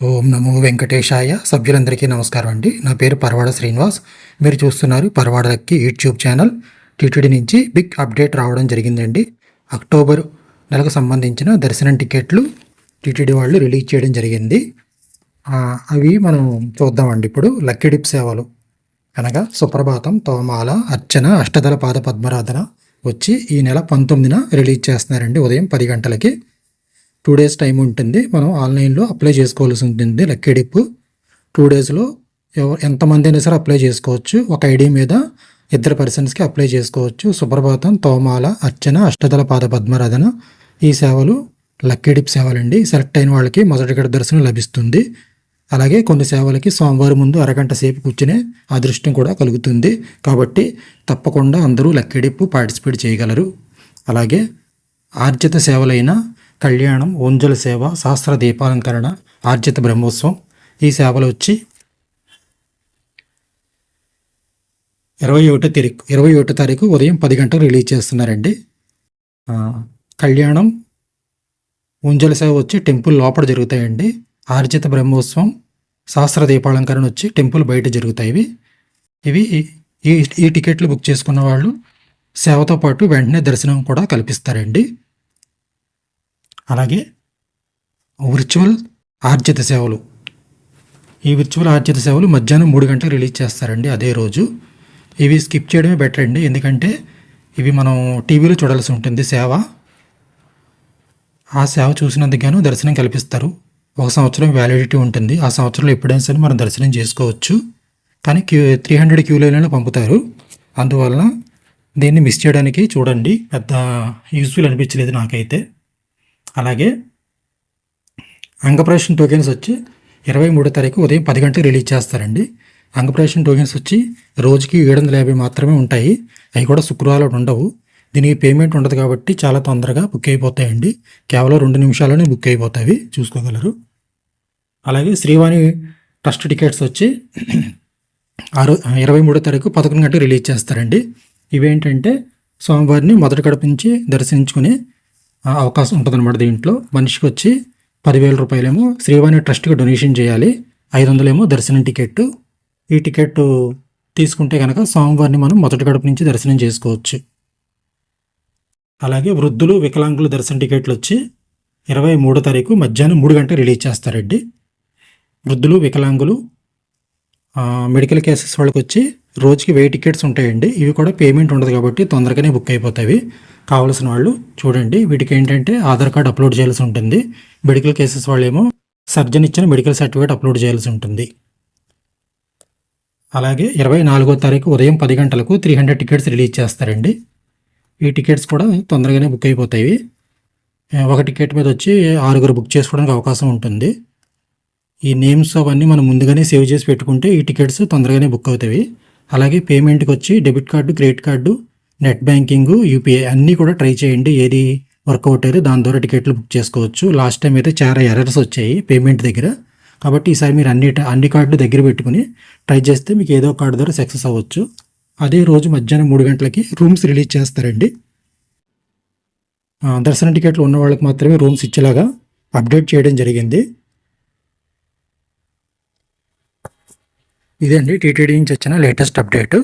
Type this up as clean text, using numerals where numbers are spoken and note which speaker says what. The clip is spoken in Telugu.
Speaker 1: ఓం నమో వెంకటేశాయ. సభ్యులందరికీ నమస్కారం అండి. నా పేరు పరవాడ శ్రీనివాస్. మీరు చూస్తున్నారు Paravada lucky YouTube channel. TTD నుంచి బిగ్ అప్డేట్ రావడం జరిగిందండి. అక్టోబర్ నెలకు సంబంధించిన దర్శనం టికెట్లు టీటీడీ వాళ్ళు రిలీజ్ చేయడం జరిగింది. అవి మనం చూద్దామండి. ఇప్పుడు లక్కీ డిప్ సేవలు అనగా సుప్రభాతం, తోమాల, అర్చన, అష్టదళ పాద పద్మరాధన వచ్చి ఈ నెల 19న రిలీజ్ చేస్తున్నారండి. ఉదయం 10 గంటలకి. 2 డేస్ టైం ఉంటుంది. మనం ఆన్లైన్లో అప్లై చేసుకోవాల్సి ఉంటుంది. లక్కీ డిప్ 2 డేస్లో ఎంతమంది అయినా సరే అప్లై చేసుకోవచ్చు. ఒక ఐడి మీద 2 పర్సన్స్కి అప్లై చేసుకోవచ్చు. సుప్రభాతం, తోమాల, అర్చన, అష్టదళ పాద పద్మరాధన ఈ సేవలు లక్కీ డిప్ సేవలండి. సెలెక్ట్ అయిన వాళ్ళకి మొదటి గడ దర్శనం లభిస్తుంది. అలాగే కొన్ని సేవలకి సోమవారం ముందు అరగంట సేపు కూర్చునే అదృష్టం కూడా కలుగుతుంది. కాబట్టి తప్పకుండా అందరూ లక్కీ డిప్ పార్టిసిపేట్ చేయగలరు. అలాగే ఆర్జిత సేవలైన కళ్యాణం, ఓంజల సేవ, శాస్త్ర దీపాలంకరణ, ఆర్జిత బ్రహ్మోత్సవం ఈ సేవలు వచ్చి 21 తారీఖు ఉదయం 10 గంటలకు రిలీజ్ చేస్తున్నారండి. కళ్యాణం, ఓంజల సేవ వచ్చి టెంపుల్ లోపల జరుగుతాయండి. ఆర్జిత బ్రహ్మోత్సవం, శాస్త్ర దీపాలంకరణ వచ్చి టెంపుల్ బయట జరుగుతాయి. ఇవి ఈ టికెట్లు బుక్ చేసుకున్న వాళ్ళు సేవతో పాటు వెంటనే దర్శనం కూడా కల్పిస్తారండి. అలాగే వర్చువల్ ఆర్జిత సేవలు, ఈ వర్చువల్ ఆర్జిత సేవలు మధ్యాహ్నం 3 గంటలకు రిలీజ్ చేస్తారండి అదే రోజు. ఇవి స్కిప్ చేయడమే బెటర్ అండి. ఎందుకంటే ఇవి మనం టీవీలో చూడాల్సి ఉంటుంది సేవ. ఆ సేవ చూసినందుకు గాను దర్శనం కల్పిస్తారు. 1 సంవత్సరం వ్యాలిడిటీ ఉంటుంది. ఆ సంవత్సరంలో ఎప్పుడైనా సరే మనం దర్శనం చేసుకోవచ్చు. కానీ 300 క్యూ లైన్లో పంపుతారు. అందువలన దీన్ని మిస్ చేయడానికి చూడండి. పెద్ద యూస్ఫుల్ అనిపించలేదు నాకైతే. అలాగే అంగప్రవేశం టోకెన్స్ వచ్చి 23 తారీఖు ఉదయం 10 గంటలకు రిలీజ్ చేస్తారండి. అంగప్రవేశం టోకెన్స్ వచ్చి రోజుకి 750 మాత్రమే ఉంటాయి. అవి కూడా శుక్రవారం ఉండవు. దీనికి పేమెంట్ ఉండదు కాబట్టి చాలా తొందరగా బుక్ అయిపోతాయండి. కేవలం 2 నిమిషాల్లోనే బుక్ అయిపోతాయి, చూసుకోగలరు. అలాగే శ్రీవాణి ట్రస్ట్ టికెట్స్ వచ్చి 23 తారీఖు 11 గంటలకు రిలీజ్ చేస్తారండి. ఇవేంటంటే సోమవారిని మొదటి గడప నుంచి దర్శించుకునే అవకాశం ఉంటుందన్నమాట. దీంట్లో మనిషికి వచ్చి 10,000 రూపాయలేమో శ్రీవాణి ట్రస్ట్కి డొనేషన్ చేయాలి. 500 దర్శనం టికెట్. ఈ టికెట్ తీసుకుంటే కనుక సోమవారిని మనం మొదటి గడప నుంచి దర్శనం చేసుకోవచ్చు. అలాగే వృద్ధులు, వికలాంగుల దర్శన టికెట్లు వచ్చి 23 తారీఖు మధ్యాహ్నం 3 గంటలకు రిలీజ్ చేస్తారండి. వృద్ధులు, వికలాంగులు, మెడికల్ కేసెస్ వాళ్ళకి వచ్చి రోజుకి 1000 టికెట్స్ ఉంటాయండి. ఇవి కూడా పేమెంట్ ఉండదు కాబట్టి తొందరగానే బుక్ అయిపోతాయి. కావాల్సిన వాళ్ళు చూడండి. వీటికి ఏంటంటే ఆధార్ కార్డు అప్లోడ్ చేయాల్సి ఉంటుంది. మెడికల్ కేసెస్ వాళ్ళేమో సర్జన్ ఇచ్చిన మెడికల్ సర్టిఫికేట్ అప్లోడ్ చేయాల్సి ఉంటుంది. అలాగే 24వ తారీఖు ఉదయం 10 గంటలకు 300 టికెట్స్ రిలీజ్ చేస్తారండి. ఈ టికెట్స్ కూడా తొందరగానే బుక్ అయిపోతాయి. ఒక టికెట్ మీద వచ్చి 6 బుక్ చేసుకోవడానికి అవకాశం ఉంటుంది. ఈ నేమ్స్ అవన్నీ మనం ముందుగానే సేవ్ చేసి పెట్టుకుంటే ఈ టికెట్స్ తొందరగానే బుక్ అవుతాయి. అలాగే పేమెంట్కి వచ్చి debit card, credit card, net banking, UPI అన్నీ కూడా ట్రై చేయండి. ఏది వర్కౌట్ అయితే దాని ద్వారా టికెట్లు బుక్ చేసుకోవచ్చు. లాస్ట్ టైం అయితే చాలా ఎర్రర్స్ వచ్చాయి పేమెంట్ దగ్గర. కాబట్టి ఈసారి మీరు అన్ని కార్డులు దగ్గర పెట్టుకుని ట్రై చేస్తే మీకు ఏదో కార్డు ద్వారా సక్సెస్ అవ్వచ్చు. అదే రోజు మధ్యాహ్నం 3 గంటలకి రూమ్స్ రిలీజ్ చేస్తారండి. దర్శన టికెట్లు ఉన్న వాళ్ళకి మాత్రమే రూమ్స్ ఇచ్చేలాగా అప్డేట్ చేయడం జరిగింది. ఇదండి టీటీడీ నుంచి వచ్చిన లేటెస్ట్ అప్డేట్.